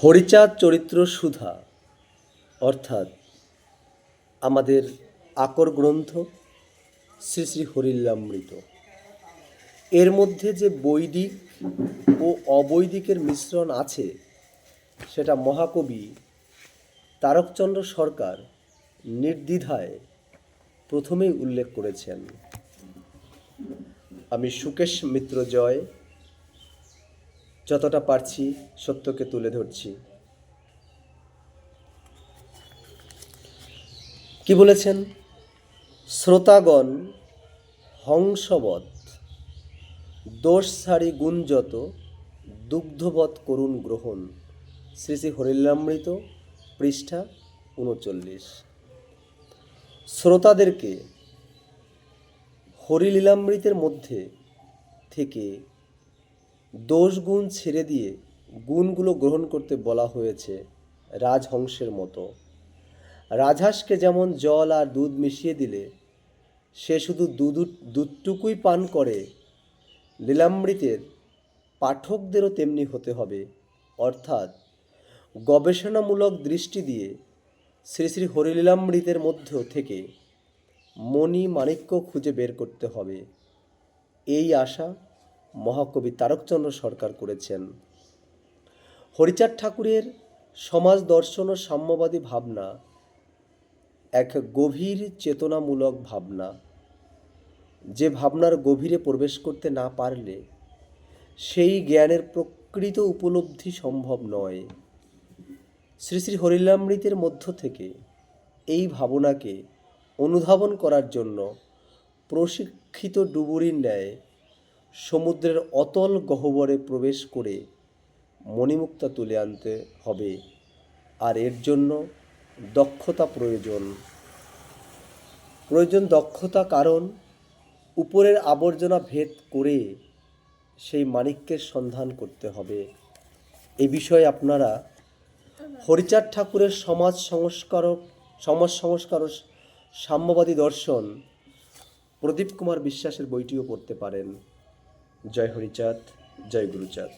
হরিচাঁদ চরিত্র সুধা অর্থাৎ আমাদের আকর গ্রন্থ শ্রী শ্রী হরিলামৃত, এর মধ্যে যে বৈদিক ও অবৈদিকের মিশ্রণ আছে সেটা মহাকবি তারকচন্দ্র সরকার নির্দ্বিধায় প্রথমেই উল্লেখ করেছেন। আমি সুকেশ মিত্র জয় যতটা পারছি সত্যকে তুলে ধরছি। কি বলেছেন? শ্রোতাগণ হংসবৎ দোষ ছাড়ি গুণ যত দুগ্ধবৎ করুণ গ্রহণ। শ্রী শ্রী হরিলামৃত পৃষ্ঠা ৩৯। শ্রোতাদেরকে হরিলীলামৃতের মধ্যে থেকে দোষ গুণ ছেড়ে দিয়ে গুণগুলো গ্রহণ করতে বলা হয়েছে রাজহংসের মতো। রাজহাঁসকে যেমন জল আর দুধ মিশিয়ে দিলে সে শুধু দুধটুকুই পান করে, লীলামৃতের পাঠকদেরও তেমনি হতে হবে, অর্থাৎ গবেষণামূলক দৃষ্টি দিয়ে শ্রী শ্রী হরিলীলামৃতের মধ্য থেকে মণি মাণিক্য খুঁজে বের করতে হবে। এই আশা মহাকবি তারকচন্দ্র সরকার করেছেন। হরিচাঁদ ঠাকুরের সমাজ দর্শন ও সাম্যবাদী ভাবনা এক গভীর চেতনামূলক ভাবনা, যে ভাবনার গভীরে প্রবেশ করতে না পারলে সেই জ্ঞানের প্রকৃত উপলব্ধি সম্ভব নয়। শ্রী শ্রী হরিলামৃতের মধ্য থেকে এই ভাবনাকে অনুধাবন করার জন্য প্রশিক্ষিত ডুবুরির ন্যায় সমুদ্রের অতল গহ্বরে প্রবেশ করে মণিমুক্তা তুলে আনতে হবে, আর এর জন্য দক্ষতা প্রয়োজন। দক্ষতা, কারণ উপরের আবর্জনা ভেদ করে সেই মাণিক্যের সন্ধান করতে হবে। এই বিষয়ে আপনারা হরিচাঁদ ঠাকুরের সমাজ সংস্কার ও সাম্যবাদী দর্শন প্রদীপ কুমার বিশ্বাসের বইটিও পড়তে পারেন। জয় হরিচাঁদ, জয় গুরুচাঁদ।